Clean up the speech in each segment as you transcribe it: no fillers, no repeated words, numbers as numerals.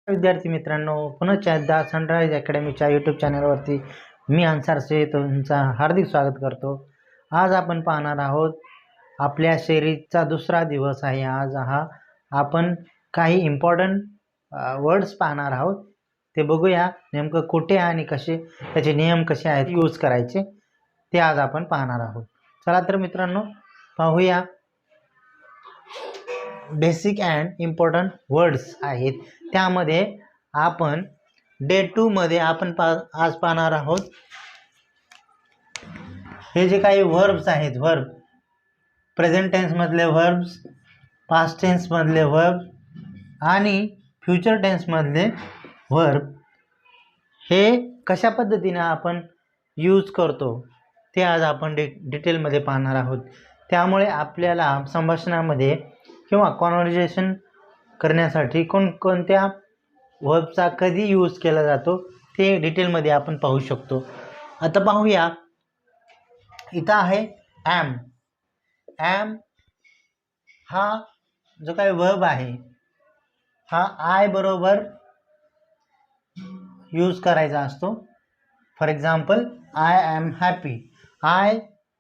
विद्यार्थी मित्रांनो, पुन्हा एकदा सनराइज अकॅडमीच्या यूट्यूब चॅनलवरती मी अन्सार शेख तुमचा हार्दिक स्वागत करतो। आज आपण पाहणार आहोत आपल्या सिरीजचा दुसरा दिवस आहे। आज आपण काही इम्पॉर्टंट वर्ड्स पाहणार आहोत। ते बघूया नेमकं कुठे आणि कसे, त्याचे नियम कसे आहेत, यूज करायचे ते आज आपण पाहणार आहोत। चला तर मित्रांनो पाहूया। बेसिक अँड इम्पॉर्टंट वर्ड्स आहेत, त्यामध्ये आपण डे 2 मध्ये आपण आज पाहणार आहोत हे जे काही वर्ब्स आहेत, वर्ब प्रेझेंट टेन्स मधले वर्ब्स, पास्ट टेन्स मधले वर्ब आणि फ्युचर टेन्स मधले वर्ब हे कशा पद्धतीने आपण यूज करतो ते आज आपण डिटेलमध्ये पाहणार आहोत। त्यामुळे आपल्याला संभाषणामध्ये किंवा कॉन्व्हर्सेशन करण्यासाठी कोणकोणत्या वर्बचा कधी यूज केला जातो ते डिटेलमध्ये आपण पाहू शकतो। आता पाहूया, इथं आहे ॲम। ॲम हा जो काही वर्ब आहे हा आय बरोबर यूज करायचा असतो। For example, I am happy. I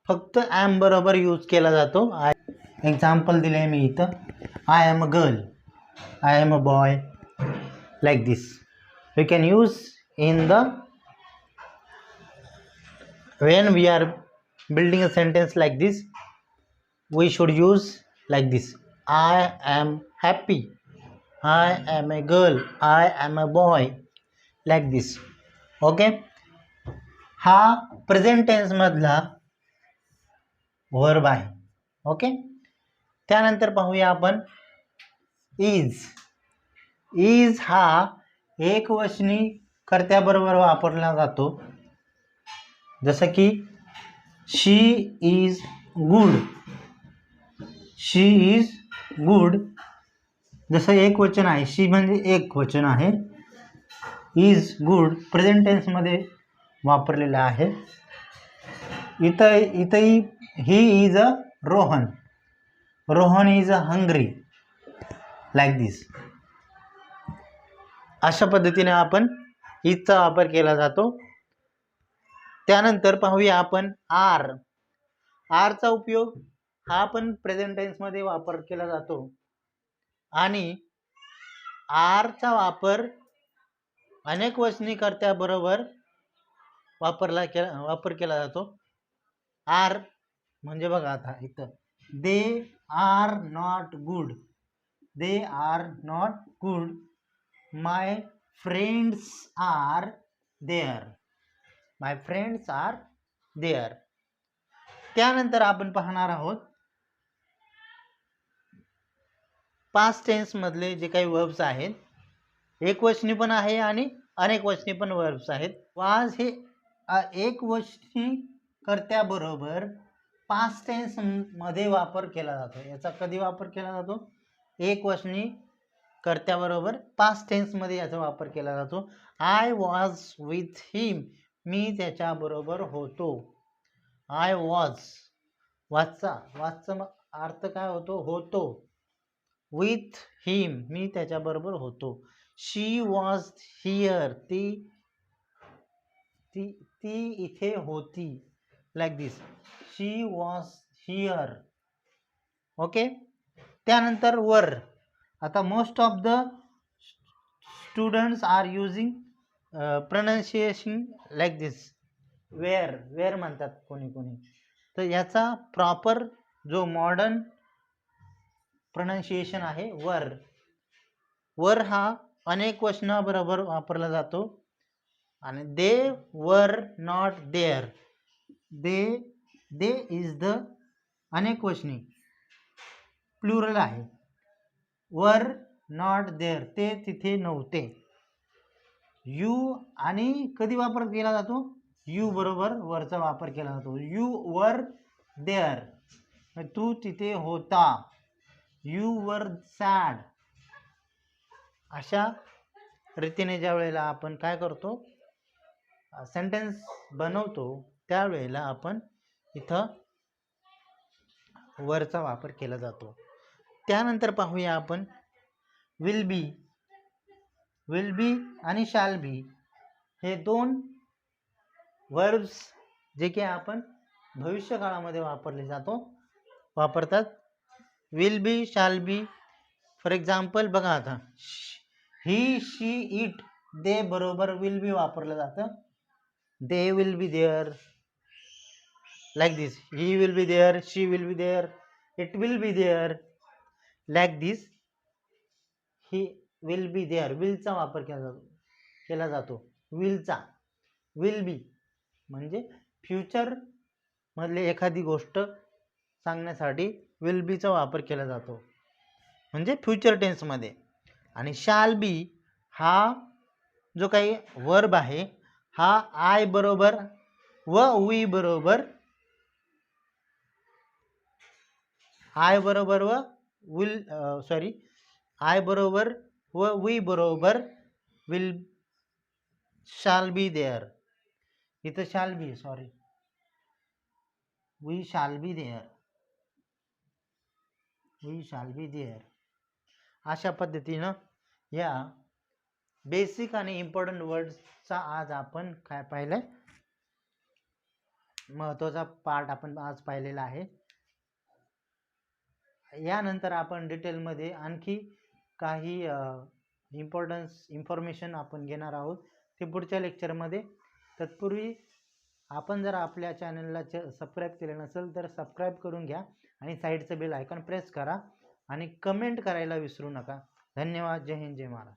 फक्त ॲम बरोबर यूज केला जातो। एक्झाम्पल दिले मी इथं, I am a girl, I am a boy, like this. We can use in the when we are building a sentence like this, we should use like this: I am happy, I am a girl, I am a boy, like this. Okay, हा present tense मधला verb आहे। Okay, त्यानंतर पाहूया आपण is. Is हा एकवचनी कर्त्याबरोबर वापरला जातो, जसं की she is good. She is good जसं एक वचन आहे, शी म्हणजे एक वचन आहे, इज गुड प्रेझेंट टेन्स मध्ये वापरलेलं आहे। इथंही he is a Rohan, Rohan is a hungry, like this. अशा पद्धतीने आपण इजचा वापर केला जातो। त्यानंतर पाहूया आपण आर। आरचा उपयोग हा पण प्रेझेंट टेन्स मध्ये वापर केला जातो आणि आरचा वापर अनेक वचनी कर्त्याबरोबर वापर केला जातो। आर म्हणजे बघा, आता इथं they are not good, they are not good, my friends are there, my friends are there. त्यानंतर आपण पाहणार आहोत पास्ट टेन्स मधले जे काही वर्ब्स आहेत, एकवचनी पण आहे आणि अनेक वचनी पण वर्ब्स आहेत। वाज हे एकवचनी कर्त्याबरोबर पास्ट टेन्स मध्ये वापर केला जातो। याचा कधी वापर केला जातो? एकवचनी कर्त्याबरोबर पास्ट टेन्स मध्ये याचा वापर केला जातो। आय वॉज विथ हिम, मी त्याच्याबरोबर होतो। आय वॉज, वाजचा अर्थ काय होतो? होतो। विथ हिम, मी त्याच्याबरोबर होतो। शी वॉज हिअर, ती इथे होती, like this, she was here. Okay, त्यानंतर वर। आता most of the students are using pronunciation like this, where, where म्हणतात कोणी कोणी। तर याचा प्रॉपर जो मॉडर्न प्रोनाउन्सिएशन आहे वर। वर हा अनेक वचनाबरोबर वापरला जातो आणि they were not there, they is the अनेक वचनी, प्लुरल आहे। वर नॉट देअर, ते तिथे नव्हते। यू आणि कधी वापर केला जातो? यू बरोबर वरचा वापर केला जातो। यू वर देअर, तू तिथे होता। You were sad. अशा रीतीने ज्या वेळेला आपण काय करतो, सेंटेन्स बनवतो, त्यावेळेला आपण इथं वरचा वापर केला जातो। त्यानंतर पाहूया आपण विल बी। विल बी आणि शॅल बी हे दोन वर्ब्स जे की आपण भविष्यकाळामध्ये वापरतात. Will be shall be for example बघा आता ही शी इट दे बरोबर विल बी वापरलं जातं. They will be there like this, he will be there, she will be there, it will be there, like this. he will be there, will चा वापर केला जातो. will चा will be म्हणजे future मधले एखादी गोष्ट सांगण्यासाठी will be चा वापर केला जातो म्हणजे फ्युचर टेन्स मध्ये. आणि shall be हा जो काही वर्ब आहे हा आय बरोबर व वी बरोबर आय बरोबर व आय बरोबर व वी बरोबर विल शाल बी देअर. इथं shall be we shall be there. अशा पद्धतीनं या बेसिक आणि इम्पॉर्टंट वर्ड्सचा आज आपण काय पाहिलं, महत्त्वाचा पार्ट आपण आज पाहिलेला आहे. यानंतर आपण डिटेलमध्ये आणखी काही इन्फॉर्मेशन आपण घेणार आहोत ते पुढच्या लेक्चरमध्ये. तत्पूर्वी आपण जर आपल्या चॅनलला सबस्क्राईब केले नसेल तर सबस्क्राईब करून घ्या आणि साईडचं बेल आयकॉन प्रेस करा आणि कमेंट करायला विसरू नका. धन्यवाद. जय हिंद, जय महाराष्ट्र.